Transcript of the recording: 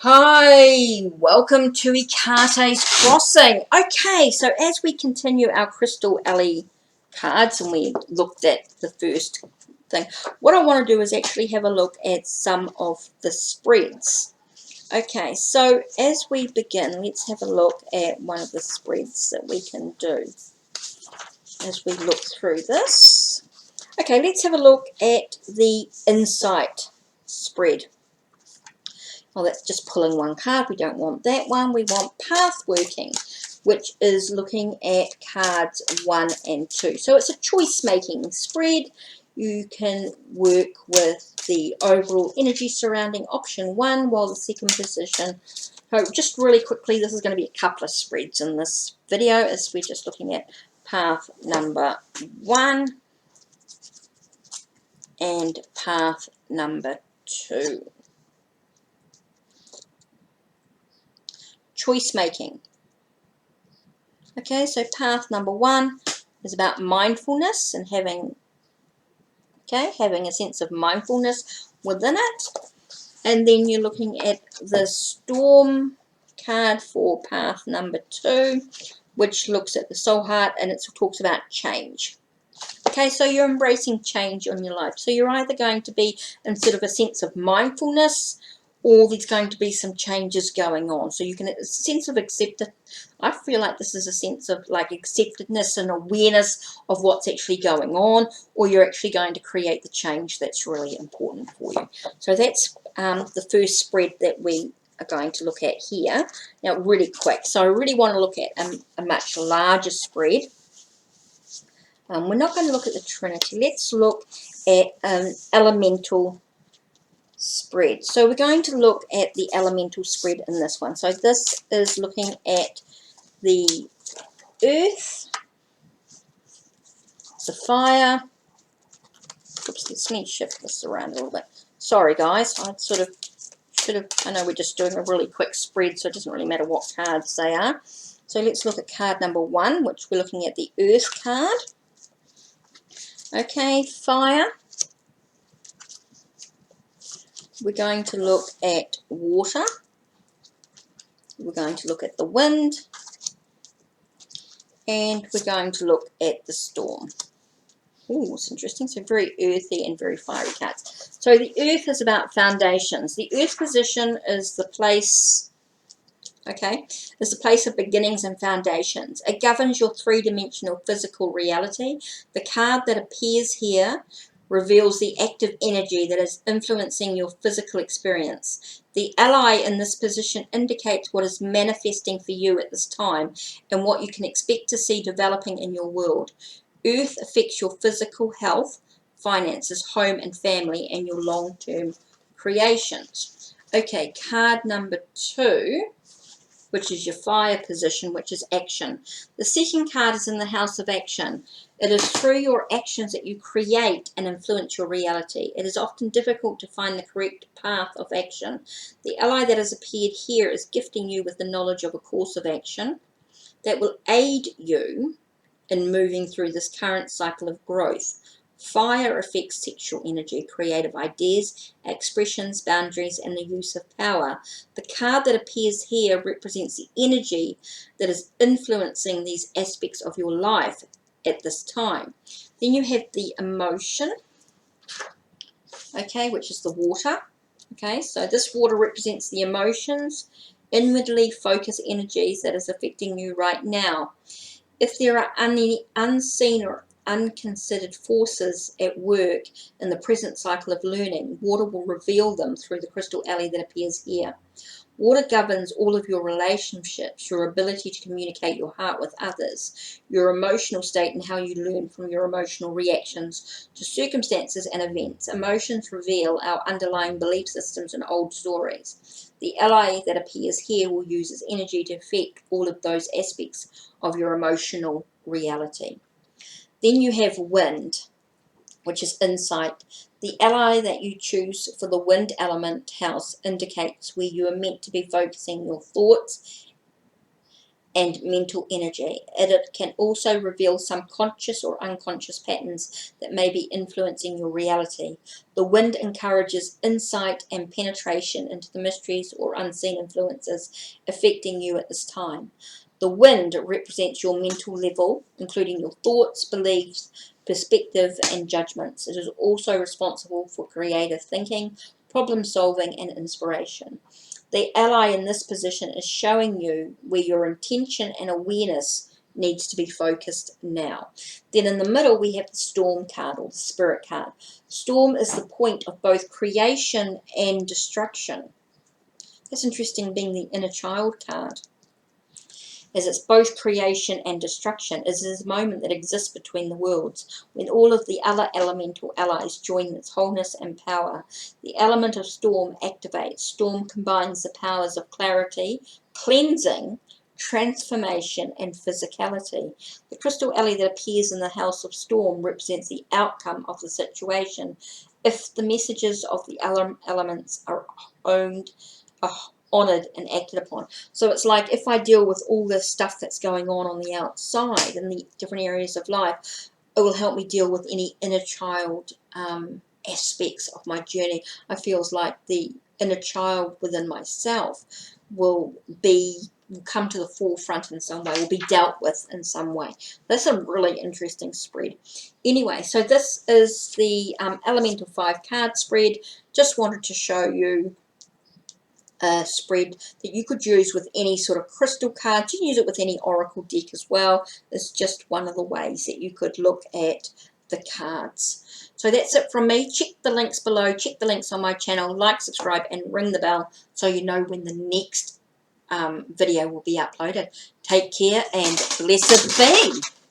Hi, welcome to HeKate's Crossing. Okay, so as we continue our Crystal Alley cards and we looked at the first thing, what I want to do is actually have a look at some of the spreads. Okay, so as we begin, let's have a look at one of the spreads that we can do as we look through this. Okay, let's have a look at the Insight spread. Well, that's just pulling one card. We don't want that one. We want Path Working, which is looking at cards 1 and 2. So it's a choice-making spread. You can work with the overall energy surrounding option 1, while the second position. So just really quickly, this is going to be a couple of spreads in this video, as we're just looking at path number 1 and path number 2. Choice making. Okay, so path number 1 is about mindfulness and having a sense of mindfulness within it. And then you're looking at the Storm card for path number 2, which looks at the soul heart and it talks about change. Okay, so you're embracing change in your life. So you're either going to be in sort of a sense of mindfulness, or there's going to be some changes going on. So you can, a sense of acceptance. I feel like this is a sense of like acceptedness and awareness of what's actually going on, or you're actually going to create the change that's really important for you. So that's the first spread that we are going to look at here. Now, really quick. So I really want to look at a much larger spread. We're not going to look at the Trinity. Let's look at elemental spread. So we're going to look at the elemental spread in this one. So this is looking at the earth, the fire. Oops, let me shift this around a little bit. Sorry guys, I sort of should have, I know we're just doing a really quick spread, so it doesn't really matter what cards they are. So let's look at card number 1, which we're looking at the earth card. Okay, fire. We're going to look at water. We're going to look at the wind. And we're going to look at the storm. Oh, it's interesting. So very earthy and very fiery cards. So the earth is about foundations. The earth position is the place, okay, is the place of beginnings and foundations. It governs your three-dimensional physical reality. The card that appears here reveals the active energy that is influencing your physical experience. The ally in this position indicates what is manifesting for you at this time and what you can expect to see developing in your world. Earth affects your physical health, finances, home and family, and your long-term creations. Okay, card number 2, which is your fire position, which is action. The second card is in the house of action. It is through your actions that you create and influence your reality. It is often difficult to find the correct path of action. The ally that has appeared here is gifting you with the knowledge of a course of action that will aid you in moving through this current cycle of growth. Fire affects sexual energy, creative ideas, expressions, boundaries, and the use of power. The card that appears here represents the energy that is influencing these aspects of your life at this time. Then you have the emotion, okay, which is the water. Okay, so this water represents the emotions, inwardly focused energies that is affecting you right now. If there are any unseen or unconsidered forces at work in the present cycle of learning, water will reveal them through the crystal alley that appears here. Water governs all of your relationships, your ability to communicate your heart with others, your emotional state and how you learn from your emotional reactions to circumstances and events. Emotions reveal our underlying belief systems and old stories. The ally that appears here will use its energy to affect all of those aspects of your emotional reality. Then you have wind, which is insight. The ally that you choose for the wind element house indicates where you are meant to be focusing your thoughts and mental energy. It can also reveal some conscious or unconscious patterns that may be influencing your reality. The wind encourages insight and penetration into the mysteries or unseen influences affecting you at this time. The wind represents your mental level, including your thoughts, beliefs, perspective, and judgments. It is also responsible for creative thinking, problem solving, and inspiration. The ally in this position is showing you where your intention and awareness needs to be focused now. Then in the middle we have the storm card, or the spirit card. Storm is the point of both creation and destruction. That's interesting, being the inner child card, as it's both creation and destruction. It is a moment that exists between the worlds, when all of the other elemental allies join its wholeness and power. The element of storm activates. Storm combines the powers of clarity, cleansing, transformation, and physicality. The crystal alley that appears in the house of storm represents the outcome of the situation. If the messages of the elements are owned, honored, and acted upon. So it's like, if I deal with all this stuff that's going on the outside in the different areas of life, it will help me deal with any inner child aspects of my journey. I feels like the inner child within myself will come to the forefront in some way, will be dealt with in some way. That's a really interesting spread. Anyway, so this is the Elemental 5 card spread. Just wanted to show you a spread that you could use with any sort of crystal card. You can use it with any oracle deck as well. It's just one of the ways that you could look at the cards. So that's it from me. Check the links below, check the links on my channel, like, subscribe, and ring the bell so you know when the next video will be uploaded. Take care and blessed be.